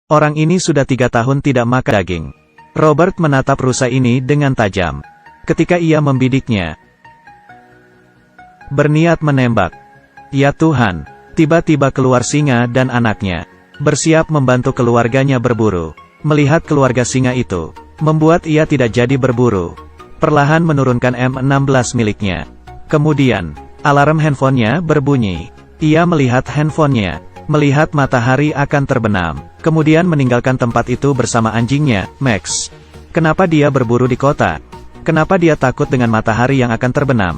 Orang ini sudah 3 tahun tidak makan daging. Robert menatap rusa ini dengan tajam. Ketika ia membidiknya, berniat menembak. Ya Tuhan, tiba-tiba keluar singa dan anaknya, bersiap membantu keluarganya berburu. Melihat keluarga singa itu, membuat ia tidak jadi berburu. Perlahan menurunkan M16 miliknya. Kemudian, alarm handphonenya berbunyi. Ia melihat handphonenya, melihat matahari akan terbenam. Kemudian meninggalkan tempat itu bersama anjingnya, Max. Kenapa dia berburu di kota? Kenapa dia takut dengan matahari yang akan terbenam?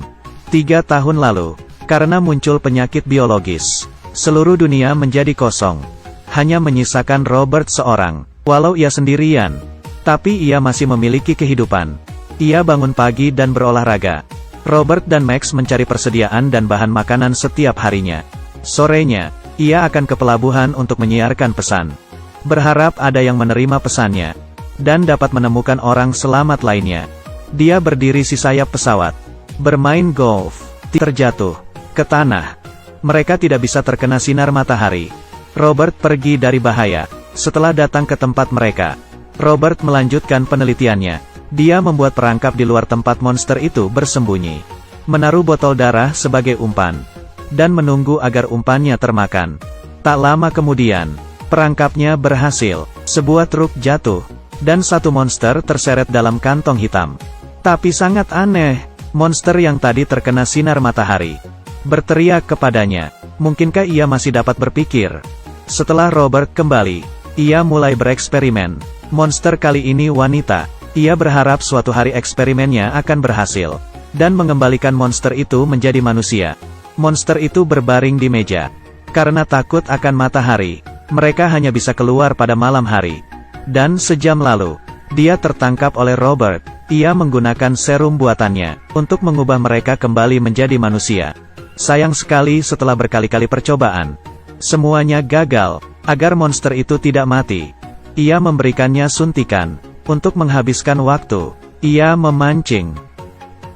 3 tahun lalu, karena muncul penyakit biologis, seluruh dunia menjadi kosong. Hanya menyisakan Robert seorang. Walau ia sendirian, tapi ia masih memiliki kehidupan. Ia bangun pagi dan berolahraga. Robert dan Max mencari persediaan dan bahan makanan setiap harinya. Sorenya, ia akan ke pelabuhan untuk menyiarkan pesan. Berharap ada yang menerima pesannya, dan dapat menemukan orang selamat lainnya. Dia berdiri di sayap pesawat, bermain golf, terjatuh ke tanah. Mereka tidak bisa terkena sinar matahari. Robert pergi dari bahaya. Setelah datang ke tempat mereka, Robert melanjutkan penelitiannya. Dia membuat perangkap di luar tempat monster itu bersembunyi. Menaruh botol darah sebagai umpan, dan menunggu agar umpannya termakan. Tak lama kemudian, perangkapnya berhasil. Sebuah truk jatuh, dan satu monster terseret dalam kantong hitam. Tapi sangat aneh, monster yang tadi terkena sinar matahari berteriak kepadanya. Mungkinkah ia masih dapat berpikir? Setelah Robert kembali, ia mulai bereksperimen. Monster kali ini wanita. Ia berharap suatu hari eksperimennya akan berhasil, dan mengembalikan monster itu menjadi manusia. Monster itu berbaring di meja. Karena takut akan matahari, mereka hanya bisa keluar pada malam hari. Dan sejam lalu, dia tertangkap oleh Robert. Ia menggunakan serum buatannya untuk mengubah mereka kembali menjadi manusia. Sayang sekali setelah berkali-kali percobaan, semuanya gagal. Agar monster itu tidak mati, ia memberikannya suntikan. Untuk menghabiskan waktu, ia memancing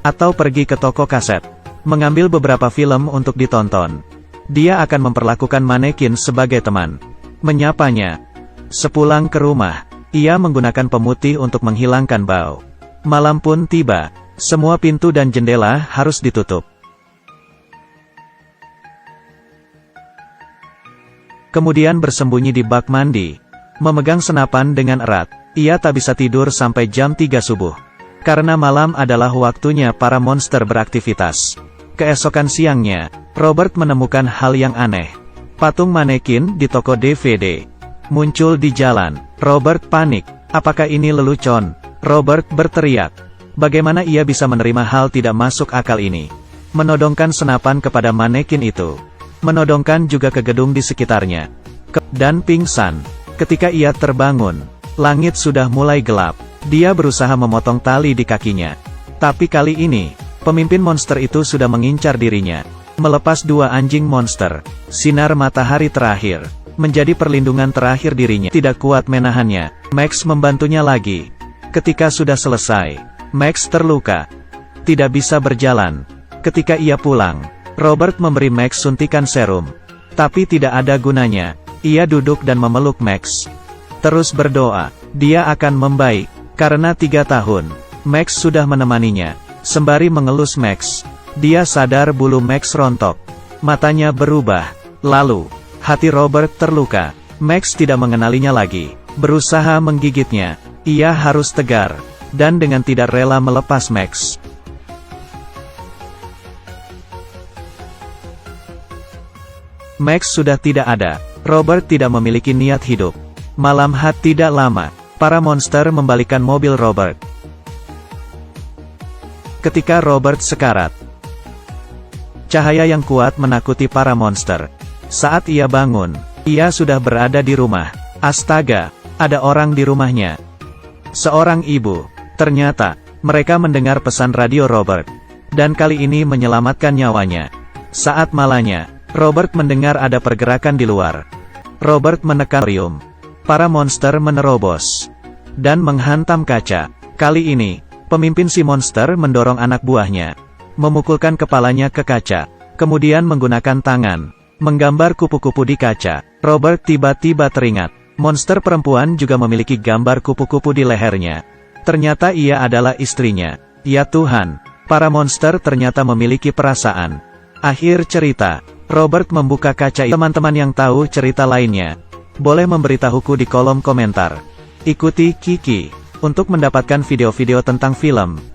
atau pergi ke toko kaset, mengambil beberapa film untuk ditonton. Dia akan memperlakukan manekin sebagai teman, menyapanya. Sepulang ke rumah, ia menggunakan pemutih untuk menghilangkan bau. Malam pun tiba, semua pintu dan jendela harus ditutup. Kemudian bersembunyi di bak mandi, memegang senapan dengan erat. Ia tak bisa tidur sampai jam 3 subuh. Karena malam adalah waktunya para monster beraktivitas. Keesokan siangnya, Robert menemukan hal yang aneh. Patung manekin di toko DVD muncul di jalan. Robert panik. Apakah ini lelucon? Robert berteriak. Bagaimana ia bisa menerima hal tidak masuk akal ini? Menodongkan senapan kepada manekin itu. Menodongkan juga ke gedung di sekitarnya. Dan pingsan. Ketika ia terbangun, langit sudah mulai gelap. Dia berusaha memotong tali di kakinya. Tapi kali ini, pemimpin monster itu sudah mengincar dirinya. Melepas 2 anjing monster, sinar matahari terakhir menjadi perlindungan terakhir dirinya. Tidak kuat menahannya, Max membantunya lagi. Ketika sudah selesai, Max terluka, tidak bisa berjalan. Ketika ia pulang, Robert memberi Max suntikan serum. Tapi tidak ada gunanya. Ia duduk dan memeluk Max. Terus berdoa, dia akan membaik. Karena 3 tahun, Max sudah menemaninya. Sembari mengelus Max, dia sadar bulu Max rontok. Matanya berubah. Lalu, hati Robert terluka. Max tidak mengenalinya lagi. Berusaha menggigitnya. Ia harus tegar. Dan dengan tidak rela melepas Max. Max sudah tidak ada. Robert tidak memiliki niat hidup. Malam hari tidak lama, para monster membalikan mobil Robert. Ketika Robert sekarat, cahaya yang kuat menakuti para monster. Saat ia bangun, ia sudah berada di rumah. Astaga, ada orang di rumahnya. Seorang ibu. Ternyata, mereka mendengar pesan radio Robert. Dan kali ini menyelamatkan nyawanya. Saat malanya, Robert mendengar ada pergerakan di luar. Robert menekan rium. Para monster menerobos dan menghantam kaca. Kali ini, pemimpin si monster mendorong anak buahnya, memukulkan kepalanya ke kaca, kemudian menggunakan tangan menggambar kupu-kupu di kaca. Robert tiba-tiba teringat, Monster perempuan juga memiliki gambar kupu-kupu di lehernya. Ternyata ia adalah istrinya. Ya Tuhan, para monster ternyata memiliki perasaan. Akhir cerita. Robert membuka kaca. Teman-teman yang tahu cerita lainnya, boleh memberitahuku di kolom komentar. Ikuti Kiki untuk mendapatkan video-video tentang film